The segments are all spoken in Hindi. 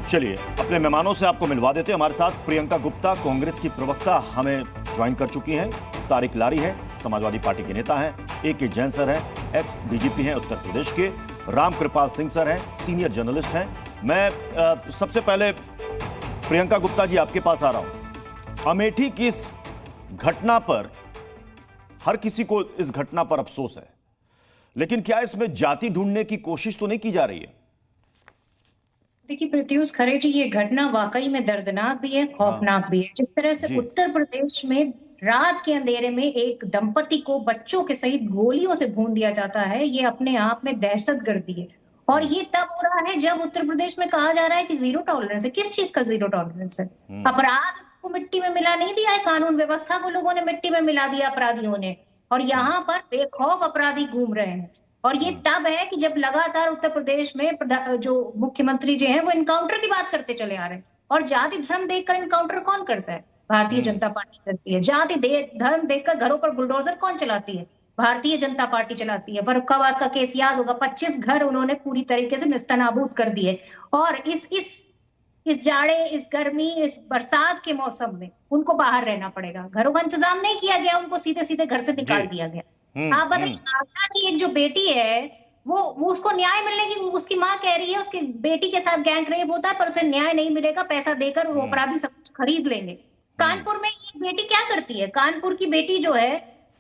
चलिए अपने मेहमानों से आपको मिलवा देते हैं। हमारे साथ प्रियंका गुप्ता, कांग्रेस की प्रवक्ता, हमें ज्वाइन कर चुकी हैं। तारिक लारी हैं, समाजवादी पार्टी के नेता हैं। AK जैन सर हैं, एक्स डीजीपी हैं उत्तर प्रदेश के। राम कृपाल सिंह सर हैं, सीनियर जर्नलिस्ट हैं। मैं सबसे पहले प्रियंका गुप्ता जी आपके पास आ रहा हूं। अमेठी की इस घटना पर हर किसी को इस घटना पर अफसोस है, लेकिन क्या इसमें जाति ढूंढने की कोशिश तो नहीं की जा रही है? देखिए प्रत्युष खरे जी, ये घटना वाकई में दर्दनाक भी है, खौफनाक भी है। जिस तरह से उत्तर प्रदेश में रात के अंधेरे में एक दंपति को बच्चों के सहित गोलियों से भून दिया जाता है, ये अपने आप में दहशतगर्दी है। और ये तब हो रहा है जब उत्तर प्रदेश में कहा जा रहा है कि जीरो टॉलरेंस है। किस चीज का जीरो टॉलरेंस है? अपराध को मिट्टी में मिला नहीं दिया है, कानून व्यवस्था को लोगों ने मिट्टी में मिला दिया अपराधियों ने, और यहाँ पर बेखौफ अपराधी घूम रहे हैं। और ये तब है कि जब लगातार उत्तर प्रदेश में जो मुख्यमंत्री जी हैं वो इनकाउंटर की बात करते चले आ रहे हैं। और जाति धर्म देखकर इनकाउंटर कौन करता है? भारतीय जनता पार्टी करती है। जाति धर्म देखकर घरों पर बुलडोजर कौन चलाती है? भारतीय जनता पार्टी चलाती है। फर्रुखाबाद का केस याद होगा, 25 घर उन्होंने पूरी तरीके से निस्तनाबूद कर दिए। और इस जाड़े, इस गर्मी, इस बरसात के मौसम में उनको बाहर रहना पड़ेगा। घरों का इंतजाम नहीं किया गया, उनको सीधे सीधे घर से निकाल दिया गया। आप बताइए, आगरा की एक जो बेटी है वो उसको न्याय मिलने की, उसकी माँ कह रही है उसकी बेटी के साथ गैंग रेप होता है पर उसे न्याय नहीं मिलेगा, पैसा देकर वो अपराधी सब कुछ खरीद लेंगे। कानपुर में ये बेटी क्या करती है? कानपुर की बेटी जो है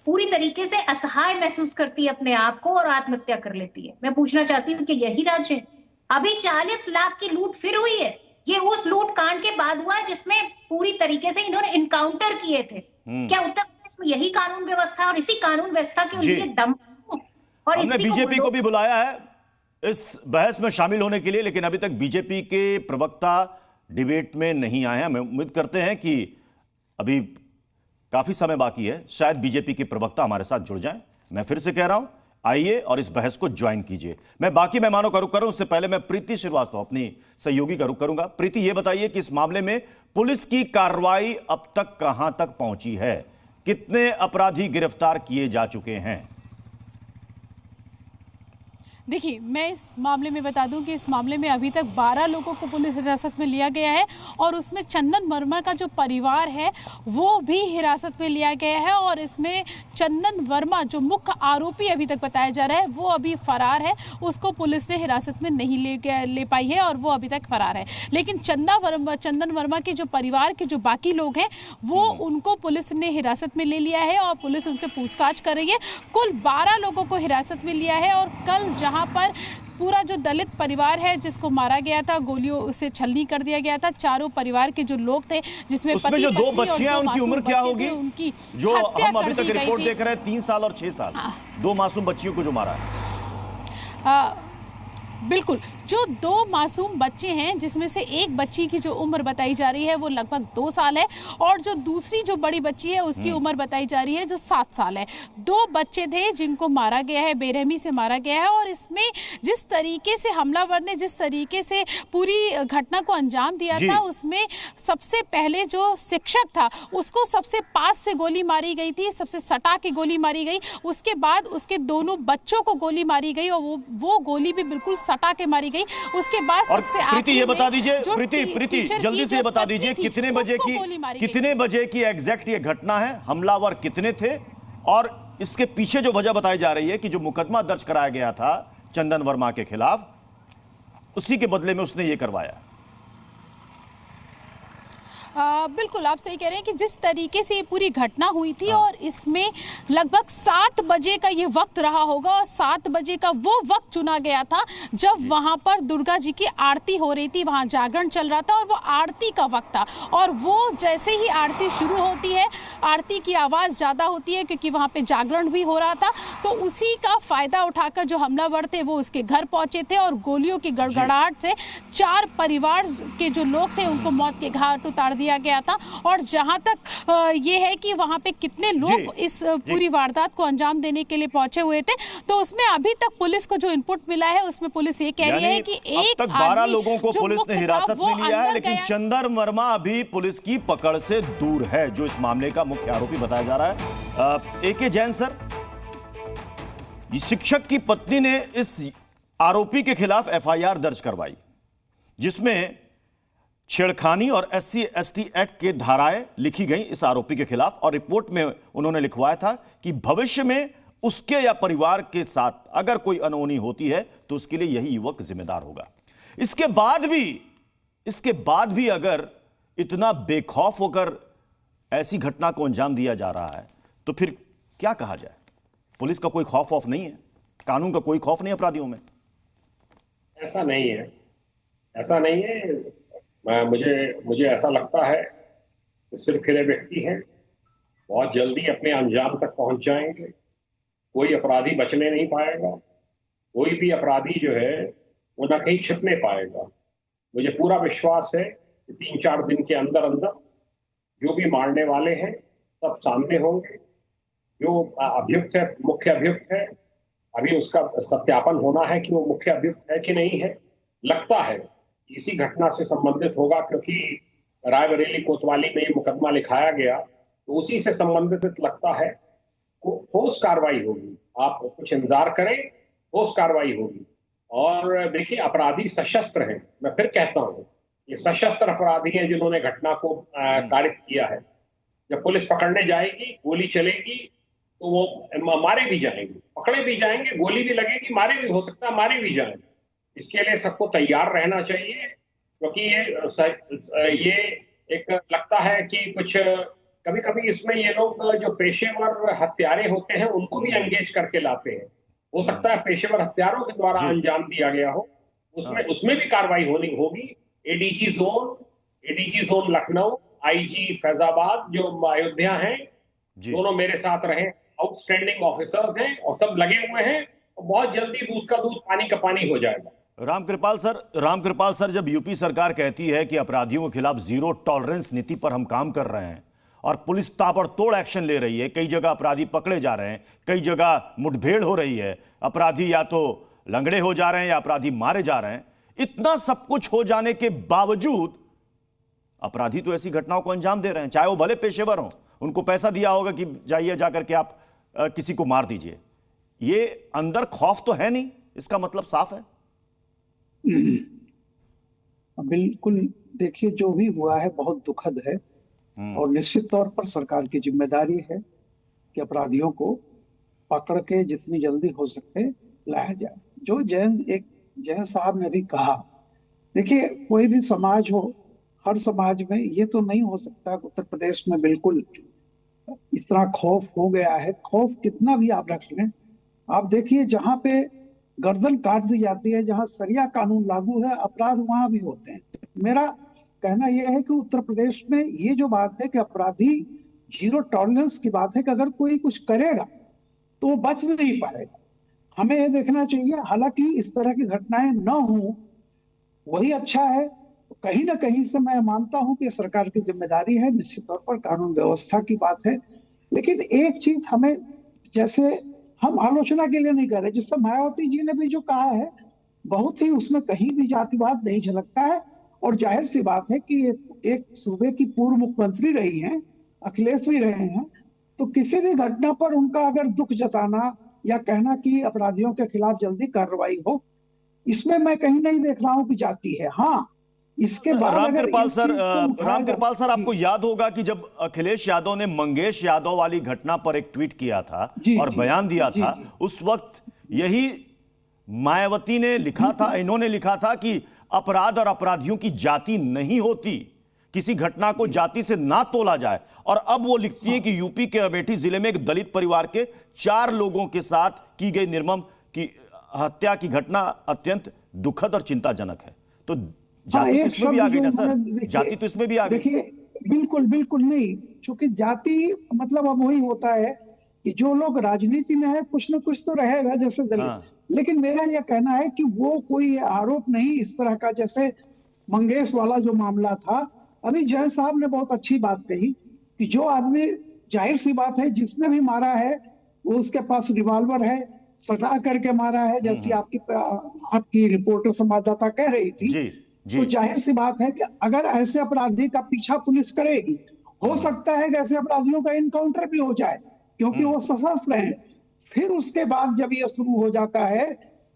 पूरी तरीके से असहाय महसूस करती है अपने आप को और आत्महत्या कर लेती है। मैं पूछना चाहती हूँ कि यही राज्य है? अभी 40 लाख की लूट फिर हुई है। ये उस लूट कांड के बाद हुआ है जिसमें पूरी तरीके से इन्होंने इनकाउंटर किए थे। क्या उत्तर प्रदेश में यही कानून व्यवस्था और इसी कानून व्यवस्था के उनके दम और हमने बीजेपी को भी बुलाया है इस बहस में शामिल होने के लिए, लेकिन अभी तक बीजेपी के प्रवक्ता डिबेट में नहीं आए हैं। हम उम्मीद करते हैं कि अभी काफी समय बाकी है, शायद बीजेपी के प्रवक्ता हमारे साथ जुड़ जाएं। मैं फिर से कह रहा हूं, आइए और इस बहस को ज्वाइन कीजिए। मैं बाकी मेहमानों का रुख करूं, उससे पहले मैं प्रीति श्रीवास्तव, अपनी सहयोगी का रुख करूंगा। प्रीति, ये बताइए कि इस मामले में पुलिस की कार्रवाई अब तक कहां तक पहुंची है? कितने अपराधी गिरफ्तार किए जा चुके हैं? देखिए, मैं इस मामले में बता दूं कि इस मामले में अभी तक 12 लोगों को पुलिस हिरासत में लिया गया है और उसमें चंदन वर्मा का जो परिवार है वो भी हिरासत में लिया गया है। और इसमें चंदन वर्मा जो मुख्य आरोपी अभी तक बताया जा रहा है वो अभी फरार है, उसको पुलिस ने हिरासत में नहीं ले पाई है और वो अभी तक फरार है। लेकिन चंदन वर्मा के जो परिवार के जो बाकी लोग हैं वो उनको पुलिस ने हिरासत में ले लिया है और पुलिस उनसे पूछताछ कर रही है। कुल 12 लोगों को हिरासत में लिया है और कल जहां पर पूरा जो दलित परिवार है जिसको मारा गया था, गोलियों से छलनी कर दिया गया था, चारों परिवार के जो लोग थे जिसमें उसमें जो 2 बच्चियां, उनकी उम्र क्या होगी? उनकी जो हम अभी तक रिपोर्ट देख रहे हैं 3 साल और 6 साल, 2 मासूम बच्चियों को जो मारा है। बिल्कुल, जो 2 मासूम बच्चे हैं जिसमें से एक बच्ची की जो उम्र बताई जा रही है वो लगभग 2 साल है और जो दूसरी जो बड़ी बच्ची है उसकी उम्र बताई जा रही है जो 7 साल है। 2 बच्चे थे जिनको मारा गया है, बेरहमी से मारा गया है। और इसमें जिस तरीके से हमलावर ने जिस तरीके से पूरी घटना को अंजाम दिया था, उसमें सबसे पहले जो शिक्षक था उसको सबसे पास से गोली मारी गई थी, सबसे सटा के गोली मारी गई। उसके बाद उसके दोनों बच्चों को गोली मारी गई और वो गोली भी बिल्कुल सटा के मारी गई। उसके बाद सबसे प्रीति ये बता दीजिए, प्रीति जल्दी से ये बता दीजिए कितने बजे की एग्जैक्ट ये घटना है, हमलावर कितने थे और इसके पीछे जो वजह बताई जा रही है कि जो मुकदमा दर्ज कराया गया था चंदन वर्मा के खिलाफ, उसी के बदले में उसने ये करवाया। बिल्कुल आप सही कह रहे हैं कि जिस तरीके से ये पूरी घटना हुई थी और इसमें लगभग 7 बजे का ये वक्त रहा होगा और 7 बजे का वो वक्त चुना गया था जब वहां पर दुर्गा जी की आरती हो रही थी, वहां जागरण चल रहा था और वो आरती का वक्त था। और वो जैसे ही आरती शुरू होती है, आरती की आवाज़ ज़्यादा होती है क्योंकि वहाँ पे जागरण भी हो रहा था, तो उसी का फ़ायदा उठाकर जो हमलावर थे वो उसके घर पहुँचे थे और गोलियों की गड़गड़ाहट से 4 परिवार के जो लोग थे उनको मौत के घाट उतार दिया गया था। और जहां तक ये है कि वहां पे कितने लोग इस पूरी वारदात को अंजाम देने के लिए पहुंचे हुए थे, तो उसमें अभी तक पुलिस को जो इनपुट मिला है उसमें पुलिस ये कह रही है कि एक अब तक 12 लोगों को पुलिस ने हिरासत में लिया है, लेकिन चंदन वर्मा अभी पुलिस की पकड़ से दूर है, जो इस मामले का मुख्य आरोपी बताया जा रहा है। AK जैन सर, शिक्षक की पत्नी ने इस आरोपी के खिलाफ FIR दर्ज करवाई जिसमें छेड़खानी और SC/ST एक्ट के धाराएं लिखी गई इस आरोपी के खिलाफ, और रिपोर्ट में उन्होंने लिखवाया था कि भविष्य में उसके या परिवार के साथ अगर कोई अनहोनी होती है तो उसके लिए यही युवक जिम्मेदार होगा। इसके बाद भी अगर इतना बेखौफ होकर ऐसी घटना को अंजाम दिया जा रहा है तो फिर क्या कहा जाए? पुलिस का कोई खौफ वौफ नहीं है? कानून का कोई खौफ नहीं अपराधियों में? ऐसा नहीं है, ऐसा नहीं है। मुझे ऐसा लगता है कि सिरफिरे व्यक्ति हैं, बहुत जल्दी अपने अंजाम तक पहुंच जाएंगे। कोई अपराधी बचने नहीं पाएगा, कोई भी अपराधी जो है वो न कहीं छिप नहीं पाएगा। मुझे पूरा विश्वास है कि 3-4 दिन के अंदर अंदर जो भी मारने वाले हैं सब सामने होंगे। जो अभियुक्त है, मुख्य अभियुक्त है, अभी उसका सत्यापन होना है कि वो मुख्य अभियुक्त है कि नहीं है। लगता है इसी घटना से संबंधित होगा, क्योंकि रायबरेली कोतवाली में ये मुकदमा लिखाया गया तो उसी से संबंधित लगता है। ठोस कार्रवाई होगी, आप कुछ इंतजार करें, ठोस कार्रवाई होगी। और देखिए, अपराधी सशस्त्र हैं, मैं फिर कहता हूं, ये सशस्त्र अपराधी हैं जिन्होंने घटना को कारित किया है। जब पुलिस पकड़ने जाएगी, गोली चलेगी तो वो मारे भी जाएंगे, पकड़े भी जाएंगे, गोली भी लगेगी, मारे भी, हो सकता है मारे भी जाएंगे। इसके लिए सबको तैयार रहना चाहिए, क्योंकि ये एक लगता है कि कुछ कभी कभी इसमें ये लोग जो पेशेवर हत्यारे होते हैं उनको भी एंगेज करके लाते हैं। हो सकता है पेशेवर हत्यारों के द्वारा अंजाम दिया गया हो, उसमें भी कार्रवाई होगी। ADG zone Lucknow, IG Faizabad जो अयोध्या हैं, दोनों मेरे साथ रहे, आउटस्टैंडिंग ऑफिसर्स हैं और सब लगे हुए हैं। और बहुत जल्दी दूध का दूध पानी का पानी हो जाएगा। रामकृपाल सर, जब यूपी सरकार कहती है कि अपराधियों के खिलाफ जीरो टॉलरेंस नीति पर हम काम कर रहे हैं और पुलिस ताबड़तोड़ एक्शन ले रही है, कई जगह अपराधी पकड़े जा रहे हैं, कई जगह मुठभेड़ हो रही है, अपराधी या तो लंगड़े हो जा रहे हैं या अपराधी मारे जा रहे हैं, इतना सब कुछ हो जाने के बावजूद अपराधी तो ऐसी घटनाओं को अंजाम दे रहे हैं, चाहे वो भले पेशेवर हों, उनको पैसा दिया होगा कि जाइए जाकर के आप किसी को मार दीजिए। ये अंदर खौफ तो है नहीं, इसका मतलब साफ है। बिल्कुल, देखिए जो भी हुआ है बहुत दुखद है और निश्चित तौर पर सरकार की जिम्मेदारी है कि अपराधियों को पकड़ के जितनी जल्दी हो सके लाया जाए। जो जैन साहब ने भी कहा, देखिए कोई भी समाज हो, हर समाज में ये तो नहीं हो सकता। उत्तर प्रदेश में बिल्कुल इस तरह खौफ हो गया है। खौफ कितना भी आप रख लें, आप देखिए जहां पे गर्दन काट दी जाती है, जहां सरिया कानून लागू है, अपराध वहां भी होते हैं। मेरा कहना यह है कि उत्तर प्रदेश में ये जो बात है कि अपराधी जीरो टॉलरेंस की बात है कि अगर कोई कुछ करेगा तो वो बच नहीं पाएगा। हमें ये देखना चाहिए, हालांकि इस तरह की घटनाएं न हो वही अच्छा है। कहीं ना कहीं से मैं मानता हूं कि सरकार की जिम्मेदारी है, निश्चित तौर पर कानून व्यवस्था की बात है। लेकिन एक चीज हमें, जैसे हम आलोचना के लिए नहीं कर रहे, जिससे मायावती जी ने भी जो कहा है बहुत ही, उसमें कहीं भी जातिवाद नहीं झलकता है। और जाहिर सी बात है कि एक सूबे की पूर्व मुख्यमंत्री रही हैं, अखिलेश भी रहे हैं, तो किसी भी घटना पर उनका अगर दुख जताना या कहना कि अपराधियों के खिलाफ जल्दी कार्रवाई हो, इसमें मैं कहीं नहीं देख रहा हूं कि जाती है। हाँ, इसके बाद रामकृपाल सर, आपको याद होगा कि जब अखिलेश यादव ने मंगेश यादव वाली घटना पर एक ट्वीट किया था और बयान दिया था, उस वक्त यही मायावती ने लिखा था, इन्होंने लिखा था कि अपराध और अपराधियों की जाति नहीं होती, किसी घटना को जाति से ना तोला जाए। और अब वो लिखती है कि यूपी के अमेठी जिले में एक दलित परिवार के 4 लोगों के साथ की गई निर्मम की हत्या की घटना अत्यंत दुखद और चिंताजनक है। तो जाति तो इसमें भी आ गई ना सर, जाति तो इसमें भी आ गई। देखिए, बिल्कुल नहीं, क्योंकि जाति मतलब अब वही होता है कि जो लोग राजनीति में है कुछ न कुछ तो रहेगा, जैसे दलित। लेकिन मेरा यह कहना है कि वो कोई आरोप नहीं इस तरह का, जैसे मंगेश वाला जो मामला था। अभी जैन साहब ने बहुत अच्छी बात कही कि जो आदमी, जाहिर सी बात है, जिसने भी मारा है वो उसके पास रिवॉल्वर है, सटा करके मारा है, जैसी आपकी रिपोर्टर संवाददाता कह रही थी। तो जाहिर सी बात है कि अगर ऐसे अपराधी का पीछा पुलिस करेगी, हो सकता है कि ऐसे अपराधियों का इनकाउंटर भी हो जाए, क्योंकि वो सशस्त्र हैं। फिर उसके बाद जब ये शुरू हो जाता है,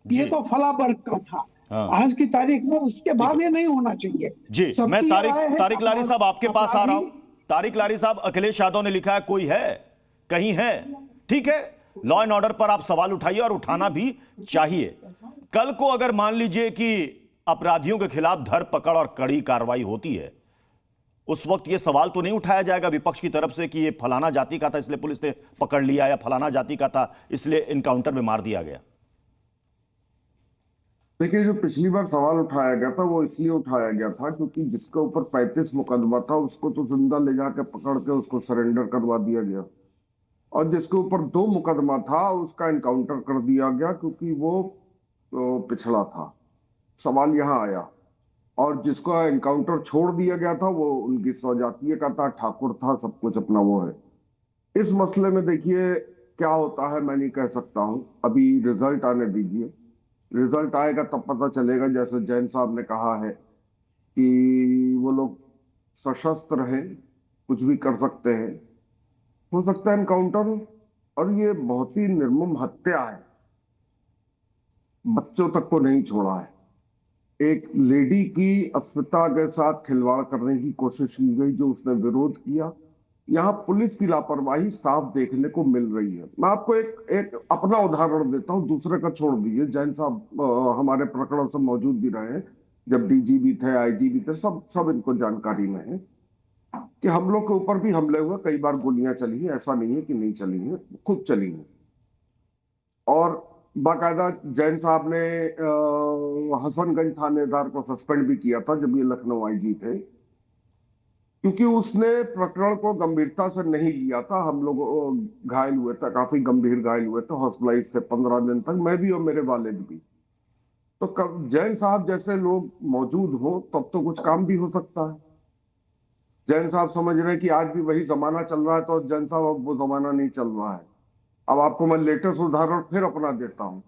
ये तो फला वर्ग का था, हाँ। आज की तारीख में उसके बाद ये नहीं होना चाहिए। जी, सबकी मैं राय है तारिक लारी साहब आपके पास आ रहा हूं। अपराधी- तारिक लारी साहब, अखिलेश यादव ने लिखा है कोई है, कहीं है, ठीक है, लॉ एंड ऑर्डर पर आप सवाल उठाइए और उठाना भी चाहिए। कल को अगर मान लीजिए कि अपराधियों के खिलाफ धर पकड़ और कड़ी कार्रवाई होती है, उस वक्त यह सवाल तो नहीं उठाया जाएगा विपक्ष की तरफ से कि ये फलाना जाति का था इसलिए पुलिस ने पकड़ लिया, या फलाना जाति का था इसलिए इनकाउंटर में मार दिया गया। देखिए, जो पिछली बार सवाल उठाया गया था वो इसलिए उठाया गया था क्योंकि जिसके ऊपर 35 मुकदमा था उसको तो जिंदा ले जाके पकड़ के उसको सरेंडर करवा दिया गया, और जिसके ऊपर 2 मुकदमा था उसका इनकाउंटर कर दिया गया क्योंकि वो पिछड़ा था। सवाल यहाँ आया, और जिसका इनकाउंटर छोड़ दिया गया था वो उनकी स्वजातीय का था, ठाकुर था, सब कुछ अपना वो है। इस मसले में देखिए क्या होता है मैं नहीं कह सकता हूं, अभी रिजल्ट आने दीजिए। रिजल्ट आएगा तब पता चलेगा। जैसे जैन साहब ने कहा है कि वो लोग सशस्त्र हैं, कुछ भी कर सकते हैं, हो सकता है एनकाउंटर हो, और ये बहुत ही निर्मम हत्या है, बच्चों तक को नहीं छोड़ा है। एक लेडी की अस्मिता के साथ खिलवाड़ करने की कोशिश की गई, जो उसने विरोध किया। यहाँ पुलिस की लापरवाही साफ देखने को मिल रही है। मैं आपको एक अपना उदाहरण देता हूँ, दूसरे का छोड़ दीजिए। जैन साहब हमारे प्रकरण से मौजूद भी रहे, जब डीजी भी थे, आईजी भी थे, सब इनको जानकारी में है कि हम लोग के ऊपर भी हमले हुए, कई बार गोलियां चली हैं, ऐसा नहीं है कि नहीं चली हैं, खुद चली हैं। और बाकायदा जैन साहब ने हसनगंज थानेदार को सस्पेंड भी किया था जब ये लखनऊ आईजी थे, क्योंकि उसने प्रकरण को गंभीरता से नहीं लिया था। हम लोग घायल हुए थे, काफी गंभीर घायल हुए थे, हॉस्पिटलाइज थे 15 दिन तक, मैं भी और मेरे वालिद भी। तो कब जैन साहब जैसे लोग मौजूद हो तब तो कुछ काम भी हो सकता है। जैन साहब समझ रहे हैं कि आज भी वही जमाना चल रहा है, तो जैन साहब अब वो जमाना नहीं चल रहा है। अब आपको मैं लेटेस्ट उदाहरण फिर अपना देता हूं।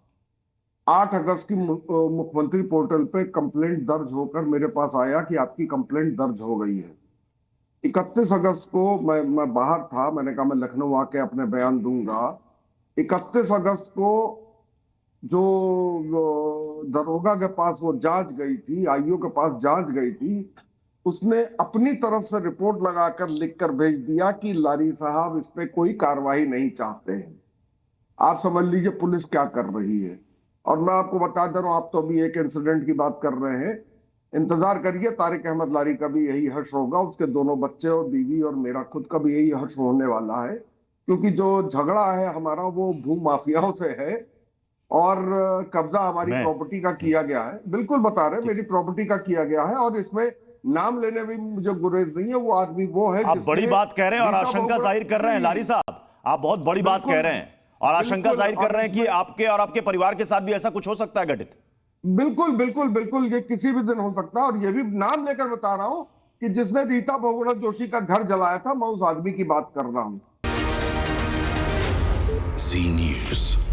8 अगस्त की मुख्यमंत्री पोर्टल पे कंप्लेंट दर्ज होकर मेरे पास आया कि आपकी कंप्लेंट दर्ज हो गई है। 31 अगस्त को मैं बाहर था, मैंने कहा मैं लखनऊ आके अपने बयान दूंगा। 31 अगस्त को जो दरोगा के पास वो जांच गई थी, आईओ के पास जांच गई थी, उसने अपनी तरफ से रिपोर्ट लगाकर लिखकर भेज दिया कि लारी साहब इस पे कोई कार्रवाई नहीं चाहते हैं। आप समझ लीजिए पुलिस क्या कर रही है। और मैं आपको बता दे रहा हूं, आप तो अभी एक इंसिडेंट की बात कर रहे हैं, इंतजार करिए, तारिक अहमद लारी का भी यही हर्ष होगा, उसके दोनों बच्चे और बीवी और मेरा खुद का भी यही हर्ष होने वाला है। क्योंकि जो झगड़ा है हमारा वो भू माफियाओं से है, और कब्जा हमारी प्रॉपर्टी का किया गया है। बिल्कुल बता रहे, मेरी प्रॉपर्टी का किया गया है, और इसमें नाम लेने में मुझे गुरेज नहीं है। वो आदमी वो है, आप बड़ी बात कह रहे हैं और आशंका जाहिर कर रहे हैं लारी साहब, आप बहुत बड़ी बात कह रहे हैं और आशंका जाहिर कर रहे हैं कि आपके और आपके परिवार के साथ भी ऐसा कुछ हो सकता है घटित। बिल्कुल बिल्कुल बिल्कुल, ये किसी भी दिन हो सकता है। और ये भी नाम लेकर बता रहा हूं कि जिसने रीता बहुगुणा जोशी का घर जलाया था, मैं उस आदमी की बात कर रहा हूं। जी न्यूज़।